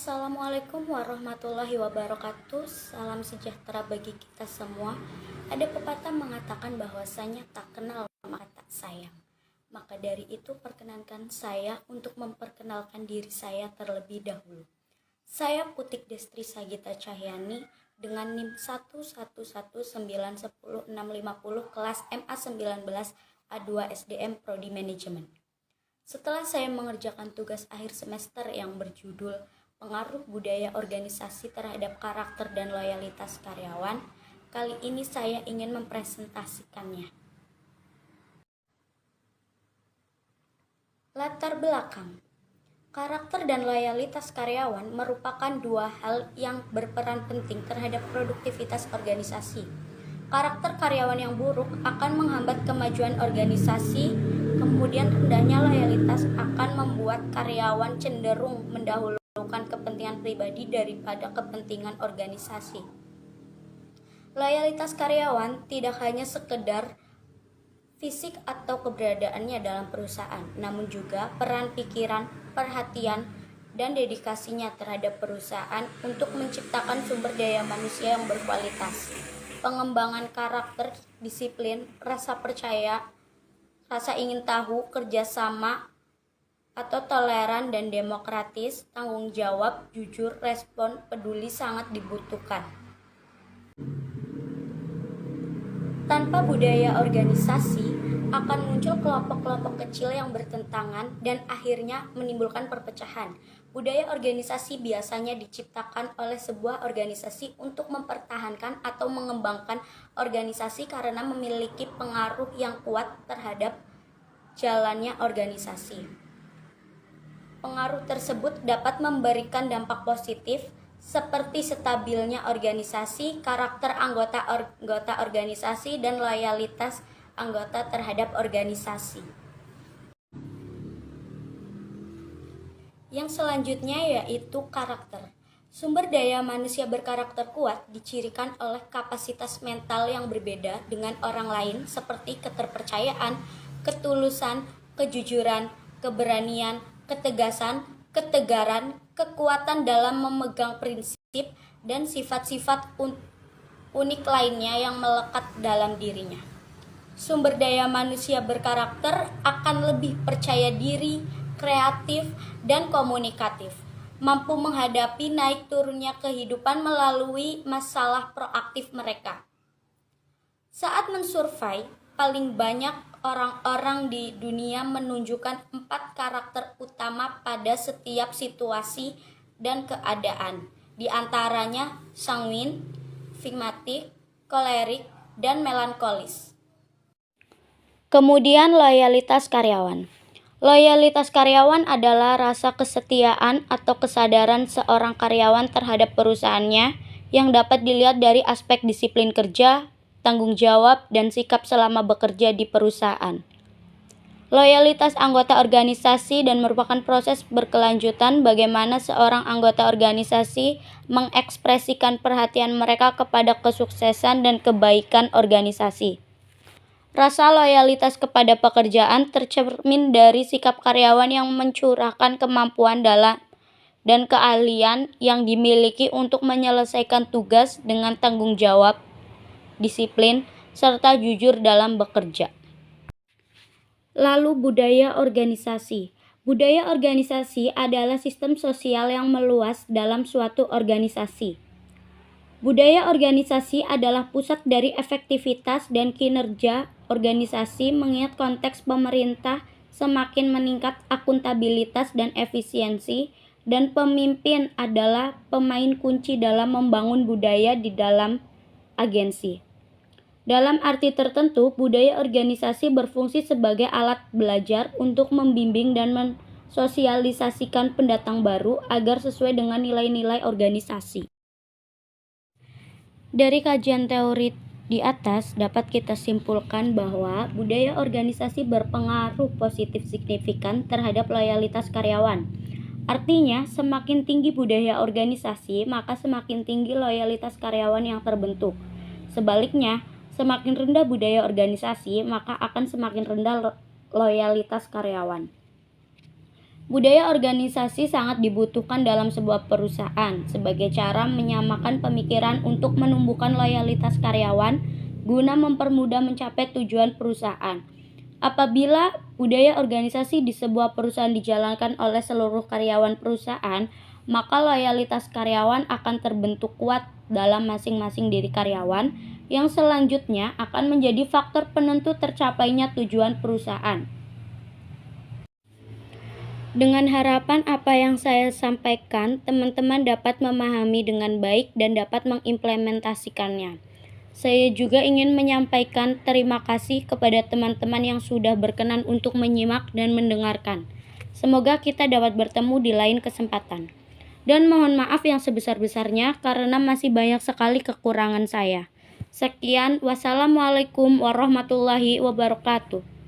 Assalamualaikum warahmatullahi wabarakatuh. Salam sejahtera bagi kita semua. Ada pepatah mengatakan bahwasanya tak kenal maka tak sayang. Maka dari itu perkenankan saya untuk memperkenalkan diri saya terlebih dahulu. Saya Putik Destri Sagita Cahyani dengan NIM 111910650 kelas MA 19 A2 SDM Prodi Manajemen. Setelah saya mengerjakan tugas akhir semester yang berjudul Pengaruh Budaya Organisasi Terhadap Karakter dan Loyalitas Karyawan, kali ini saya ingin mempresentasikannya. Latar belakang. Karakter dan loyalitas karyawan merupakan dua hal yang berperan penting terhadap produktivitas organisasi. Karakter karyawan yang buruk akan menghambat kemajuan organisasi, kemudian rendahnya loyalitas akan membuat karyawan cenderung mendahulukan kepentingan pribadi daripada kepentingan organisasi. Loyalitas karyawan tidak hanya sekedar fisik atau keberadaannya dalam perusahaan, namun juga peran pikiran, perhatian, dan dedikasinya terhadap perusahaan untuk menciptakan sumber daya manusia yang berkualitas. Pengembangan karakter, disiplin, rasa percaya, rasa ingin tahu, kerjasama, atau toleran dan demokratis, tanggung jawab, jujur, respon, peduli sangat dibutuhkan. Tanpa budaya organisasi, akan muncul kelompok-kelompok kecil yang bertentangan dan akhirnya menimbulkan perpecahan. Budaya organisasi biasanya diciptakan oleh sebuah organisasi untuk mempertahankan atau mengembangkan organisasi karena memiliki pengaruh yang kuat terhadap jalannya organisasi. Pengaruh tersebut dapat memberikan dampak positif seperti stabilnya organisasi, karakter anggota organisasi, dan loyalitas anggota terhadap organisasi. Yang selanjutnya yaitu karakter. Sumber daya manusia berkarakter kuat dicirikan oleh kapasitas mental yang berbeda dengan orang lain seperti keterpercayaan, ketulusan, kejujuran, keberanian, ketegasan, ketegaran, kekuatan dalam memegang prinsip, dan sifat-sifat unik lainnya yang melekat dalam dirinya. Sumber daya manusia berkarakter akan lebih percaya diri, kreatif, dan komunikatif, mampu menghadapi naik turunnya kehidupan melalui masalah proaktif mereka. Saat mensurvei, paling banyak orang-orang di dunia menunjukkan 4 karakter utama pada setiap situasi dan keadaan. Di antaranya sanguin, flegmatik, kolerik, dan melankolis. Kemudian loyalitas karyawan. Loyalitas karyawan adalah rasa kesetiaan atau kesadaran seorang karyawan terhadap perusahaannya yang dapat dilihat dari aspek disiplin kerja, tanggung jawab, dan sikap selama bekerja di perusahaan. Loyalitas anggota organisasi dan merupakan proses berkelanjutan bagaimana seorang anggota organisasi mengekspresikan perhatian mereka kepada kesuksesan dan kebaikan organisasi. Rasa loyalitas kepada pekerjaan tercermin dari sikap karyawan yang mencurahkan kemampuan dan keahlian yang dimiliki untuk menyelesaikan tugas dengan tanggung jawab, disiplin, serta jujur dalam bekerja. Lalu budaya organisasi. Budaya organisasi adalah sistem sosial yang meluas dalam suatu organisasi. Budaya organisasi adalah pusat dari efektivitas dan kinerja organisasi mengingat konteks pemerintah semakin meningkat akuntabilitas dan efisiensi, dan pemimpin adalah pemain kunci dalam membangun budaya di dalam agensi. Dalam arti tertentu, budaya organisasi berfungsi sebagai alat belajar untuk membimbing dan mensosialisasikan pendatang baru agar sesuai dengan nilai-nilai organisasi. Dari kajian teori di atas dapat kita simpulkan bahwa budaya organisasi berpengaruh positif signifikan terhadap loyalitas karyawan. Artinya, semakin tinggi budaya organisasi, maka semakin tinggi loyalitas karyawan yang terbentuk. Sebaliknya, semakin rendah budaya organisasi, maka akan semakin rendah loyalitas karyawan. Budaya organisasi sangat dibutuhkan dalam sebuah perusahaan sebagai cara menyamakan pemikiran untuk menumbuhkan loyalitas karyawan guna mempermudah mencapai tujuan perusahaan. Apabila budaya organisasi di sebuah perusahaan dijalankan oleh seluruh karyawan perusahaan, maka loyalitas karyawan akan terbentuk kuat dalam masing-masing diri karyawan yang selanjutnya akan menjadi faktor penentu tercapainya tujuan perusahaan. Dengan harapan apa yang saya sampaikan, teman-teman dapat memahami dengan baik dan dapat mengimplementasikannya. Saya juga ingin menyampaikan terima kasih kepada teman-teman yang sudah berkenan untuk menyimak dan mendengarkan. Semoga kita dapat bertemu di lain kesempatan. Dan mohon maaf yang sebesar-besarnya karena masih banyak sekali kekurangan saya. Sekian, wassalamualaikum warahmatullahi wabarakatuh.